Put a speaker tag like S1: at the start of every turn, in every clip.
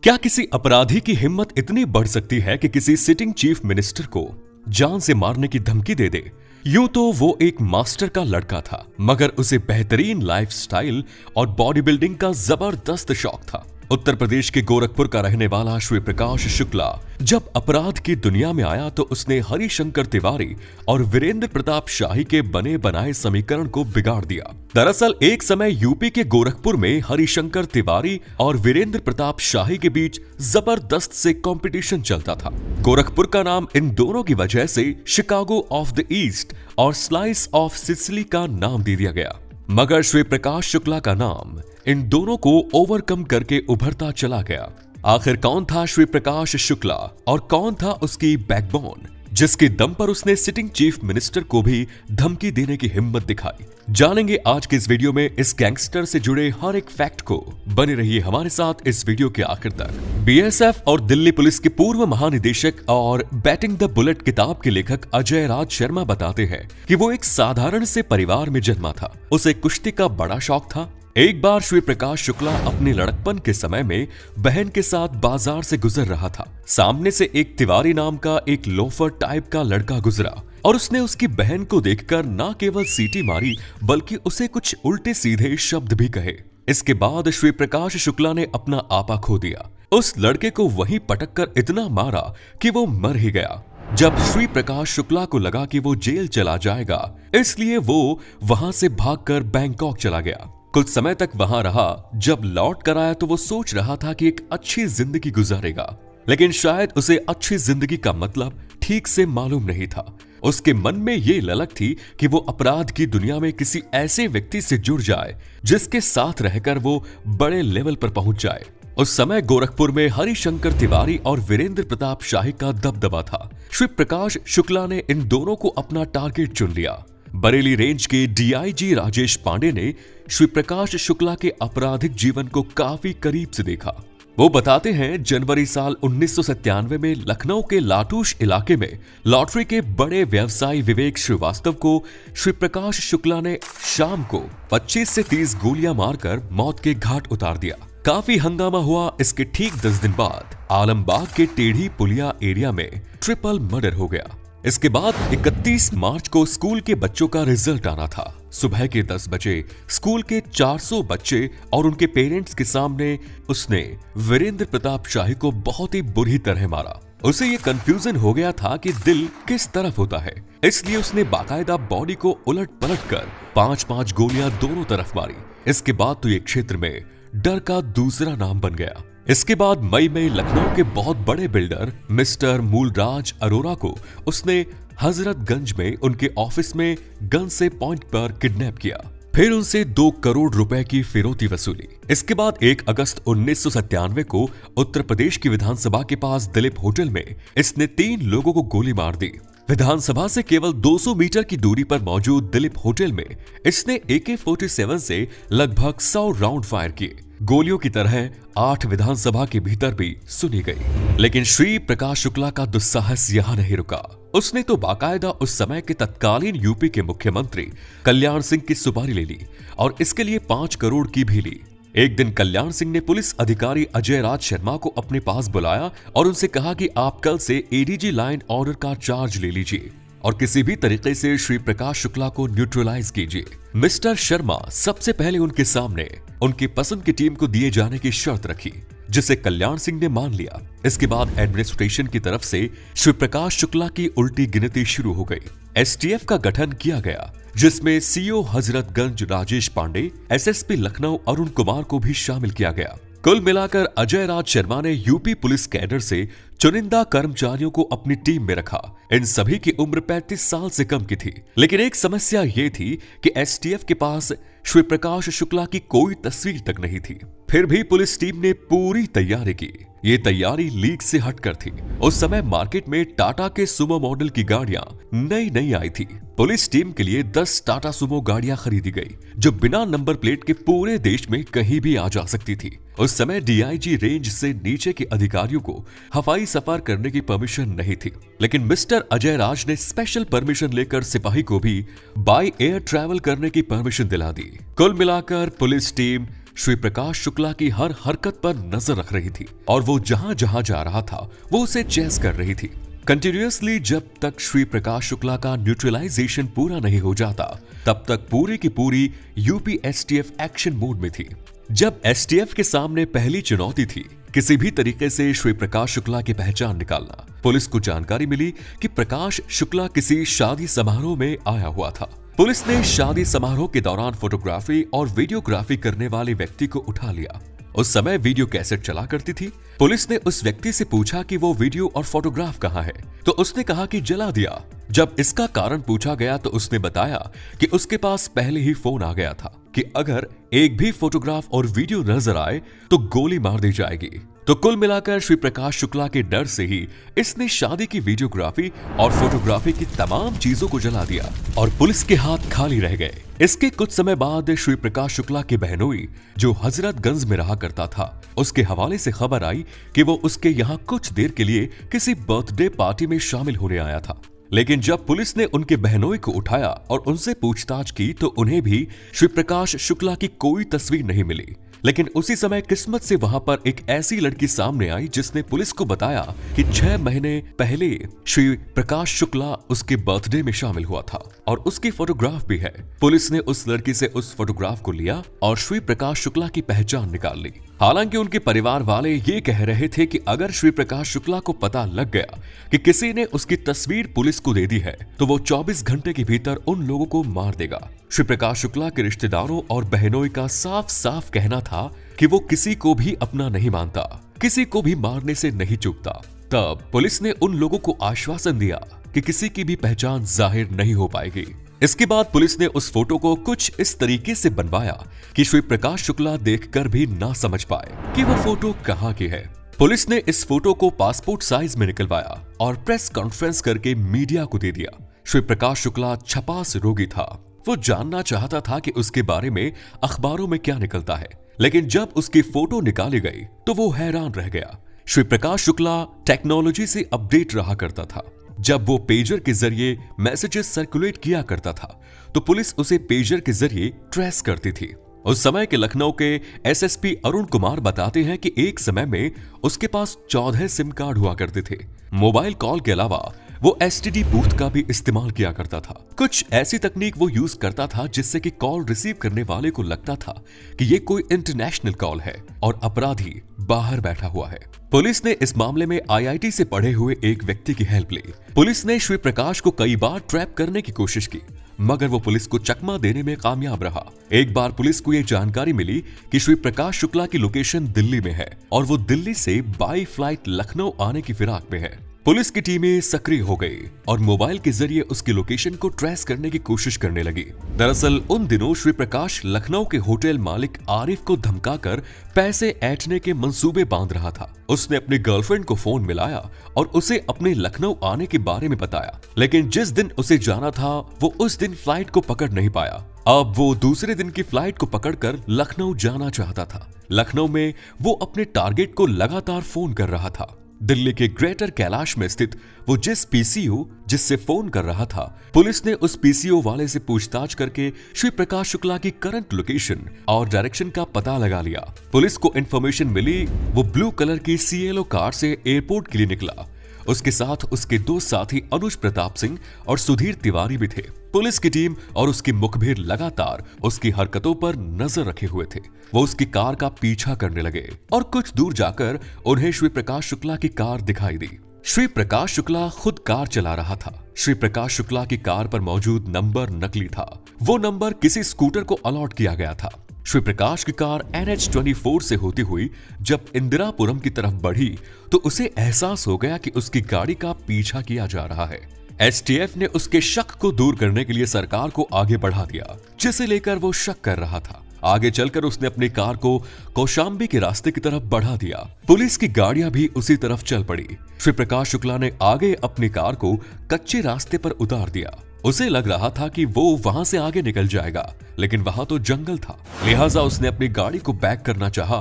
S1: क्या किसी अपराधी की हिम्मत इतनी बढ़ सकती है कि किसी सिटिंग चीफ मिनिस्टर को जान से मारने की धमकी दे दे? यूं तो वो एक मास्टर का लड़का था, मगर उसे बेहतरीन लाइफस्टाइल और बॉडी बिल्डिंग का जबरदस्त शौक था। उत्तर प्रदेश के गोरखपुर का रहने वाला श्री प्रकाश शुक्ला जब अपराध की दुनिया में आया तो उसने हरिशंकर तिवारी और वीरेंद्र प्रताप शाही के बने बनाए समीकरण को बिगाड़ दिया। दरअसल एक समय यूपी के गोरखपुर में हरिशंकर तिवारी और वीरेंद्र प्रताप शाही के बीच जबरदस्त से कंपटीशन चलता था। गोरखपुर का नाम इन दोनों की वजह से शिकागो ऑफ द ईस्ट और स्लाइस ऑफ सिसिली का नाम दे दिया गया, मगर श्री प्रकाश शुक्ला का नाम इन दोनों को ओवरकम करके उभरता चला गया। आखिर कौन था श्री प्रकाश शुक्ला और कौन था उसकी बैकबोन, जिसके दम पर उसने सिटिंग चीफ मिनिस्टर को भी धमकी देने की हिम्मत दिखाई? जानेंगे आज के इस वीडियो में इस गैंगस्टर से जुड़े हर एक फैक्ट को। बने रहिए हमारे साथ इस वीडियो के आखिर तक। बीएसएफ और दिल्ली पुलिस के पूर्व महानिदेशक और बैटिंग द बुलेट किताब के लेखक अजय राज शर्मा बताते हैं कि वो एक साधारण से परिवार में जन्मा था। उसे कुश्ती का बड़ा शौक था। एक बार श्री प्रकाश शुक्ला अपने लड़कपन के समय में बहन के साथ बाजार से गुजर रहा था। सामने से एक तिवारी नाम का एक लोफर टाइप का लड़का गुजरा और उसने उसकी बहन को देखकर न केवल सीटी मारी बल्कि उसे कुछ उल्टे सीधे शब्द भी कहे। इसके बाद श्री प्रकाश शुक्ला ने अपना आपा खो दिया। उस लड़के को वहीं पटक कर इतना मारा कि वो मर ही गया। जब श्री प्रकाश शुक्ला को लगा कि वो जेल चला जाएगा, इसलिए वो वहां से भागकर बैंकॉक चला गया। कुछ समय तक वहां रहा। जब लौट कर आया तो वो सोच रहा था कि एक अच्छी जिंदगी गुजारेगा, लेकिन शायद उसे अच्छी जिंदगी का मतलब ठीक से मालूम नहीं था। उसके मन में ये ललक थी कि वो अपराध की दुनिया में किसी ऐसे व्यक्ति से जुड़ जाए जिसके साथ रहकर वो बड़े लेवल पर पहुंच जाए। उस समय गोरखपुर में हरिशंकर तिवारी और वीरेंद्र प्रताप शाही का दबदबा था। श्री प्रकाश शुक्ला ने इन दोनों को अपना टारगेट चुन लिया। बरेली रेंज के डीआईजी राजेश पांडे ने श्री प्रकाश शुक्ला के आपराधिक जीवन को काफी करीब से देखा। वो बताते हैं, जनवरी साल 1997 में लखनऊ के लाटूश इलाके में लॉटरी के बड़े व्यवसायी विवेक श्रीवास्तव को श्री प्रकाश शुक्ला ने शाम को 25 से 30 गोलियां मारकर मौत के घाट उतार दिया। काफी हंगामा हुआ। इसके ठीक 10 दिन बाद आलमबाग के टेढ़ी पुलिया एरिया में ट्रिपल मर्डर हो गया। इसके बाद 31 मार्च को स्कूल के बच्चों का रिजल्ट आना था। सुबह के 10 बजे स्कूल के 400 बच्चे और उनके पेरेंट्स के सामने उसने वीरेंद्र प्रताप शाही को बहुत ही बुरी तरह मारा। उसे ये कंफ्यूजन हो गया था कि दिल किस तरफ होता है, इसलिए उसने बाकायदा बॉडी को उलट पलट कर 5-5 गोलियां दोनों तरफ मारी। इसके बाद तो ये क्षेत्र में डर का दूसरा नाम बन गया। इसके बाद मई में लखनऊ के बहुत बड़े बिल्डर मिस्टर मूलराज अरोरा को उसने हजरतगंज में उनके ऑफिस में गन से पॉइंट पर किडनैप किया। फिर उनसे 2 करोड़ रुपए की फिरौती वसूली। इसके बाद 1 अगस्त 1997 को उत्तर प्रदेश की विधानसभा के पास दिलीप होटल में इसने 3 लोगों को गोली मार दी। विधानसभा से केवल 200 मीटर की दूरी पर मौजूद दिलीप होटल में इसने AK-47 से लगभग 100 राउंड फायर किए। गोलियों की तरह 8 विधानसभा के भीतर भी सुनी गई। लेकिन श्री प्रकाश शुक्ला का दुस्साहस यहां नहीं रुका। उसने तो बाकायदा उस समय के तत्कालीन यूपी के मुख्यमंत्री कल्याण सिंह की सुपारी ले ली और इसके लिए 5 करोड़ की भी ली। एक दिन कल्याण सिंह ने पुलिस अधिकारी अजय राज शर्मा को अपने पास बुलाया और उनसे कहा कि आप कल से एडीजी लाइन ऑर्डर का चार्ज ले लीजिए और किसी भी तरीके से श्री प्रकाश शुक्ला को न्यूट्रलाइज कीजिए। मिस्टर शर्मा सबसे पहले उनके सामने उनकी पसंद की टीम को दिए जाने की शर्त रखी, जिसे कल्याण सिंह ने मान लिया। इसके बाद एडमिनिस्ट्रेशन की तरफ से श्री प्रकाश शुक्ला की उल्टी गिनती शुरू हो गई। एसटीएफ का गठन किया गया, जिसमें सीओ हजरतगंज राजेश पांडे, एसएसपी लखनऊ अरुण कुमार को भी शामिल किया गया। कुल मिलाकर अजय राज शर्मा ने यूपी पुलिस कैडर से चुनिंदा कर्मचारियों को अपनी टीम में रखा। इन सभी की उम्र 35 साल से कम की थी। लेकिन एक समस्या ये थी कि एसटीएफ के पास श्री प्रकाश शुक्ला की कोई तस्वीर तक नहीं थी। फिर भी पुलिस टीम ने पूरी तैयारी की। ये तैयारी लीक से हटकर थी। उस समय मार्केट में टाटा के सुमो मॉडल की गाड़ियां नई आई थी। पुलिस टीम के लिए 10 टाटा सुमो गाड़ियां खरीदी गई, जो बिना नंबर प्लेट के पूरे देश में कहीं भी आ जा सकती थी। उस समय डीआईजी रेंज से नीचे के अधिकारियों को हवाई सफर करने की परमिशन नहीं थी, लेकिन मिस्टर अजय राज ने स्पेशल परमिशन लेकर सिपाही को भी बाय एयर ट्रैवल करने की परमिशन दिला दी। कुल मिलाकर पुलिस टीम श्री प्रकाश शुक्ला की हर हरकत पर नजर रख रही थी और वो जहां जहां जा रहा था वो उसे चेस कर रही थी। कंटिन्यूअसली जब तक श्री प्रकाश शुक्ला का न्यूट्रलाइजेशन पूरा नहीं हो जाता तब तक पूरी की पूरी यूपी एसटीएफ एक्शन मोड में थी। जब एसटीएफ के सामने पहली चुनौती थी किसी भी तरीके से श्री प्रकाश शुक्ला की पहचान निकालना। पुलिस को जानकारी मिली कि प्रकाश शुक्ला किसी शादी समारोह में आया हुआ था। पुलिस ने शादी समारोह के दौरान फोटोग्राफी और वीडियोग्राफी करने वाले व्यक्ति को उठा लिया। उस समय वीडियो कैसेट चला करती थी। पुलिस ने उस व्यक्ति से पूछा कि वो वीडियो और फोटोग्राफ कहाँ है, तो उसने कहा कि जला दिया। जब इसका कारण पूछा गया तो उसने बताया कि उसके पास पहले ही फोन आ गया था कि अगर एक भी फोटोग्राफ और वीडियो नजर आए तो गोली मार दी जाएगी। तो कुल मिलाकर श्री प्रकाश शुक्ला के डर से ही इसने शादी की वीडियोग्राफी और फोटोग्राफी की तमाम चीजों को जला दिया और पुलिस के हाथ खाली रह गए। इसके कुछ समय बाद श्री प्रकाश शुक्ला के बहनोई जो हजरतगंज में रहा करता था, उसके हवाले से खबर आई कि वो उसके यहाँ कुछ देर के लिए किसी बर्थडे पार्टी में शामिल होने आया था। लेकिन जब पुलिस ने उनके बहनोई को उठाया और उनसे पूछताछ की तो उन्हें भी श्री प्रकाश शुक्ला की कोई तस्वीर नहीं मिली। लेकिन उसी समय किस्मत से वहां पर एक ऐसी लड़की सामने आई जिसने पुलिस को बताया कि 6 महीने पहले श्री प्रकाश शुक्ला उसके बर्थडे में शामिल हुआ था और उसकी फोटोग्राफ भी है। पुलिस ने उस लड़की से उस फोटोग्राफ को लिया और श्री प्रकाश शुक्ला की पहचान निकाल ली। हालांकि उनके परिवार वाले ये कह रहे थे कि अगर श्री प्रकाश शुक्ला को पता लग गया कि किसी ने उसकी तस्वीर पुलिस को दे दी है तो वो 24 घंटे के भीतर उन लोगों को मार देगा। श्री प्रकाश शुक्ला के रिश्तेदारों और बहनोई का साफ साफ कहना था कि वो किसी को भी अपना नहीं मानता, किसी को भी मारने से नहीं चूकता। तब पुलिस ने उन लोगों को आश्वासन दिया कि किसी की भी पहचान जाहिर नहीं हो पाएगी। इसके बाद पुलिस ने उस फोटो को कुछ इस तरीके से बनवाया कि श्री प्रकाश शुक्ला देखकर भी ना समझ पाए कि वो फोटो कहाँ की है। पुलिस ने इस फोटो को पासपोर्ट साइज में निकलवाया और प्रेस कॉन्फ्रेंस करके मीडिया को दे दिया। श्री प्रकाश शुक्ला छपास रोगी था। वो जानना चाहता था कि उसके बारे में अखबारों में क्या निकलता है, लेकिन जब उसकी फोटो निकाली गई तो वो हैरान रह गया। श्री प्रकाश शुक्ला टेक्नोलॉजी से अपडेट रहा करता था। जब वो पेजर के जरिए मैसेजेस सर्कुलेट किया करता था तो पुलिस उसे पेजर के जरिए ट्रेस करती थी। उस समय के लखनऊ के एसएसपी अरुण कुमार बताते हैं कि एक समय में उसके पास 14 सिम कार्ड हुआ करते थे। मोबाइल कॉल के अलावा वो एसटीडी बूथ का भी इस्तेमाल किया करता था। कुछ ऐसी तकनीक वो यूज करता था जिससे कि कॉल रिसीव करने वाले को लगता था कि ये कोई इंटरनेशनल कॉल है और अपराधी बाहर बैठा हुआ है। पुलिस ने इस मामले में आईआईटी से पढ़े हुए एक व्यक्ति की हेल्प ली। पुलिस ने श्री प्रकाश को कई बार ट्रैप करने की कोशिश की मगर वो पुलिस को चकमा देने में कामयाब रहा। एक बार पुलिस को ये जानकारी मिली कि श्री प्रकाश शुक्ला की लोकेशन दिल्ली में है और वो दिल्ली से बाई फ्लाइट लखनऊ आने की फिराक में है। पुलिस की टीमें सक्रिय हो गई और मोबाइल के जरिए उसकी लोकेशन को ट्रेस करने की कोशिश करने लगी। दरअसल उन दिनों श्री प्रकाश लखनऊ के होटल मालिक आरिफ को धमकाकर पैसे ऐंठने के मंसूबे बांध रहा था। उसने अपनी गर्लफ्रेंड को फोन मिलाया और उसे अपने लखनऊ आने के बारे में बताया, लेकिन जिस दिन उसे जाना था वो उस दिन फ्लाइट को पकड़ नहीं पाया। अब वो दूसरे दिन की फ्लाइट को पकड़कर लखनऊ जाना चाहता था। लखनऊ में वो अपने टारगेट को लगातार फोन कर रहा था। दिल्ली के ग्रेटर कैलाश में स्थित वो जिस पीसीओ जिससे फोन कर रहा था, पुलिस ने उस पीसीओ वाले से पूछताछ करके श्री प्रकाश शुक्ला की करंट लोकेशन और डायरेक्शन का पता लगा लिया। पुलिस को इन्फॉर्मेशन मिली वो ब्लू कलर की सीएलओ कार से एयरपोर्ट के लिए निकला। उसके साथ उसके 2 साथी अनुज प्रताप सिंह और सुधीर तिवारी भी थे। पुलिस की टीम और उसकी मुखबिर लगातार उसकी हरकतों पर नजर रखे हुए थे। वो उसकी कार का पीछा करने लगे और कुछ दूर जाकर उन्हें श्री प्रकाश शुक्ला की कार दिखाई दी। श्री प्रकाश शुक्ला खुद कार चला रहा था। श्री प्रकाश शुक्ला की कार पर मौजूद नंबर नकली था। वो नंबर किसी स्कूटर को अलॉट किया गया था। श्री प्रकाश की कार NH24 से होती हुई जब इंदिरापुरम की तरफ बढ़ी तो उसे एहसास हो गया कि उसकी गाड़ी का पीछा किया जा रहा है। एसटीएफ ने उसके शक को दूर करने के लिए सरकार को आगे बढ़ा दिया, जिसे लेकर वो शक कर रहा था। आगे चलकर उसने अपनी कार को कौशाम्बी के रास्ते की तरफ बढ़ा दिया। पुलिस की गाड़ियां भी उसी तरफ चल पड़ी। श्री प्रकाश शुक्ला ने आगे अपनी कार को कच्चे रास्ते पर उतार दिया। उसे लग रहा था कि वो वहां से आगे निकल जाएगा, लेकिन वहां तो जंगल था, लिहाजा उसने अपनी गाड़ी को बैक करना चाहा,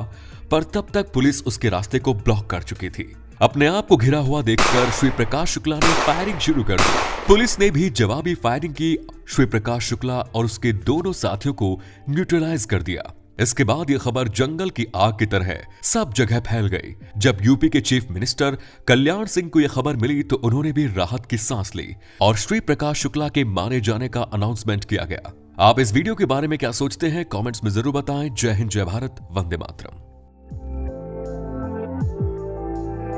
S1: पर तब तक पुलिस उसके रास्ते को ब्लॉक कर चुकी थी। अपने आप को घिरा हुआ देखकर श्री प्रकाश शुक्ला ने फायरिंग शुरू कर दी। पुलिस ने भी जवाबी फायरिंग की। श्री प्रकाश शुक्ला और उसके दोनों साथियों को न्यूट्रलाइज कर दिया। इसके बाद यह खबर जंगल की आग की तरह सब जगह फैल गई। जब यूपी के चीफ मिनिस्टर कल्याण सिंह को यह खबर मिली तो उन्होंने भी राहत की सांस ली और श्री प्रकाश शुक्ला के मारे जाने का अनाउंसमेंट किया गया। आप इस वीडियो के बारे में क्या सोचते हैं? कमेंट्स में जरूर बताएं। जय हिंद, जय भारत, वंदे मातरम।